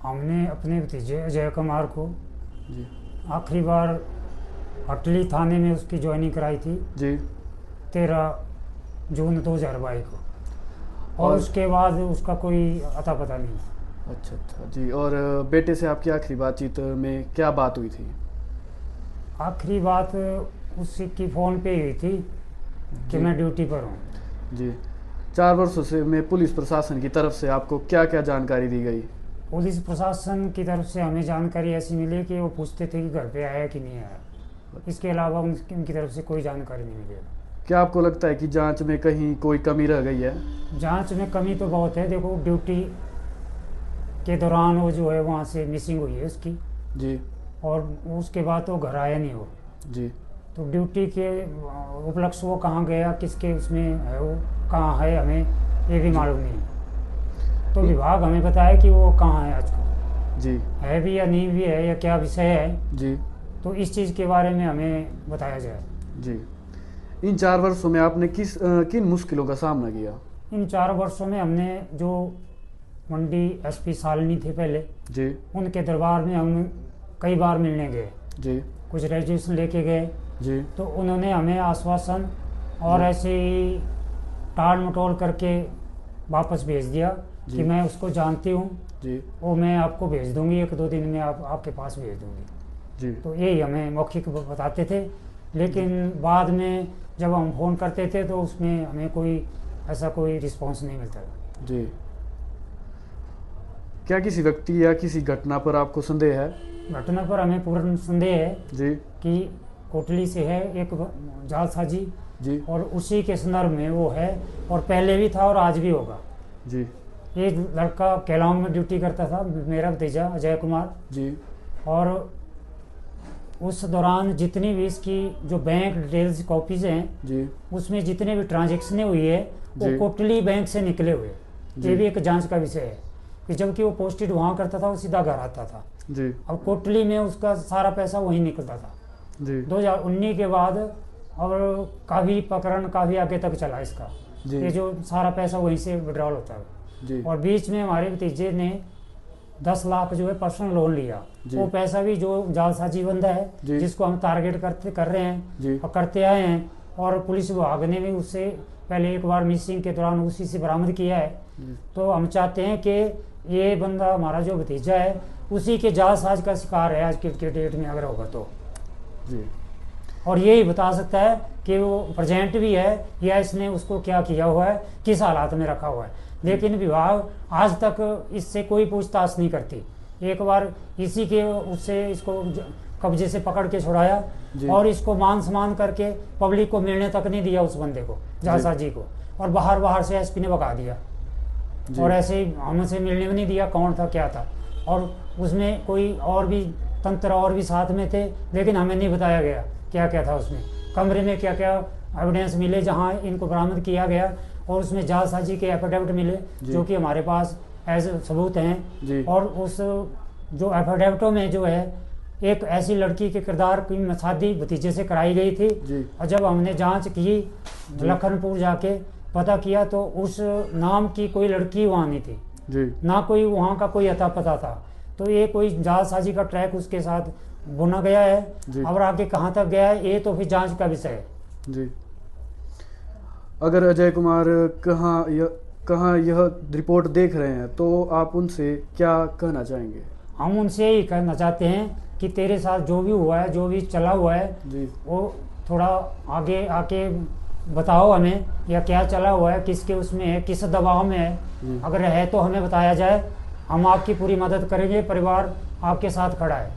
हमने अपने भतीजे अजय कुमार को जी आखिरी बार हटली थाने में उसकी ज्वाइनिंग कराई थी जी 13 जून 2022 को, और और उसके बाद उसका कोई अता पता नहीं। अच्छा अच्छा जी। और बेटे से आपकी आखिरी बातचीत में क्या बात हुई थी? आखिरी बात उसी की फ़ोन पे हुई थी कि जी मैं ड्यूटी पर हूँ। जी। 4 वर्षों से में पुलिस प्रशासन की तरफ से आपको क्या क्या जानकारी दी गई? पुलिस प्रशासन की तरफ से हमें जानकारी ऐसी मिली कि वो पूछते थे कि घर पे आया कि नहीं आया। इसके अलावा उनकी तरफ से कोई जानकारी नहीं मिली। क्या आपको लगता है कि जांच में कहीं कोई कमी रह गई है? जांच में कमी तो बहुत है। देखो, ड्यूटी के दौरान वो जो है वहाँ से मिसिंग हुई है उसकी, जी और उसके बाद तो घर आया नहीं वो। जी तो ड्यूटी के उपलक्ष्य वो कहाँ गया, किसके उसमें है, वो कहाँ है, हमें ये भी मालूम नहीं। तो विभाग हमें बताया कि वो कहाँ है आजकल, जी है भी या नहीं भी है, या क्या विषय है। जी तो इस चीज़ के बारे में हमें बताया जाए। जी। इन 4 वर्षों में आपने किन मुश्किलों का सामना किया? इन 4 वर्षों में हमने जो मंडी एसपी सालनी थे पहले, जी उनके दरबार में हम कई बार मिलने गए, जी कुछ रेजिस्ट्रेशन लेके गए। जी तो उन्होंने हमें आश्वासन और जी। ऐसे ही टाल मटोल करके वापस भेज दिया जी कि मैं उसको जानती हूँ, जी वो मैं आपको भेज दूंगी, 1-2 दिन में आपके पास भेज दूंगी। जी तो यही हमें मौखिक बताते थे, लेकिन बाद में जब हम फ़ोन करते थे तो उसमें हमें कोई ऐसा कोई रिस्पॉन्स नहीं मिलता था। जी। क्या किसी व्यक्ति या किसी घटना पर आपको संदेह है? घटना पर हमें पूर्ण संदेह है जी कि कोटली से है एक जालसाजी, जी और उसी के संदर्भ में वो है, और पहले भी था और आज भी होगा। जी ये लड़का केलांग में ड्यूटी करता था, मेरा भतीजा अजय कुमार, जी और उस दौरान जितनी भी इसकी जो बैंक डिटेल्स कॉपीज हैं, जी उसमें जितने भी ट्रांजेक्शनें हुई है वो जी कोटली बैंक से निकले हुए। जी। ये भी एक जांच का विषय है कि जबकि वो पोस्टेड वहाँ करता था, वो सीधा घर आता था। जी अब कोटली में उसका सारा पैसा वहीं निकलता था। जी 2019 के बाद और काफ़ी प्रकरण काफ़ी आगे तक चला इसका, जी ये जो सारा पैसा वहीं से विड्रॉल होता है। जी और बीच में हमारे भतीजे ने 10 लाख जो है पर्सनल लोन लिया। जी। वो पैसा भी जो जालसाजी बंदा है, जी। जिसको हम टारगेट कर रहे हैं जी और करते आए हैं, और पुलिस विभाग ने भी उससे पहले एक बार मिसिंग के दौरान उसी से बरामद किया है। तो हम चाहते हैं कि ये बंदा हमारा जो भतीजा है उसी के जालसाज का शिकार है आज के डेट में अगर होगा तो। जी और यही बता सकता है कि वो प्रेजेंट भी है या इसने उसको क्या किया हुआ है, किस हालात में रखा हुआ है। लेकिन विभाग आज तक इससे कोई पूछताछ नहीं करती। एक बार इसी के उससे इसको कब्जे से पकड़ के छुड़ाया, और इसको मान सम्मान करके पब्लिक को मिलने तक नहीं दिया उस बंदे को, जालसाजी को, और बाहर से एसपी ने भगा दिया। और ऐसे ही हमसे मिलने में नहीं दिया कौन था क्या था, और उसमें कोई और भी तंत्र और भी साथ में थे, लेकिन हमें नहीं बताया गया क्या क्या था उसमें, कमरे में क्या क्या एविडेंस मिले जहां इनको बरामद किया गया, और उसमें जालसाजी के एफिडेविट मिले जो कि हमारे पास एज सबूत हैं। और उस जो एफिडेविटों में जो है एक ऐसी लड़की के किरदार की शादी भतीजे से कराई गई थी, और जब हमने जांच की लखनपुर जाके पता किया तो उस नाम की कोई लड़की वहाँ नहीं थी जी ना कोई वहाँ का कोई अता पता था। तो ये कोई जालसाजी का ट्रैक उसके साथ बुना गया है। अब आगे कहाँ तक गया है ये तो फिर जांच का विषय है। जी। अगर अजय कुमार कहाँ यह रिपोर्ट देख रहे हैं तो आप उनसे क्या कहना चाहेंगे? हम उनसे यही कहना चाहते हैं कि तेरे साथ जो भी हुआ है, जो भी चला हुआ है, वो थोड़ा आगे आके बताओ हमें, या क्या चला हुआ है, किसके उसमें है, किस दबाव में है। अगर है तो हमें बताया जाए, हम आपकी पूरी मदद करेंगे, परिवार आपके साथ खड़ा है।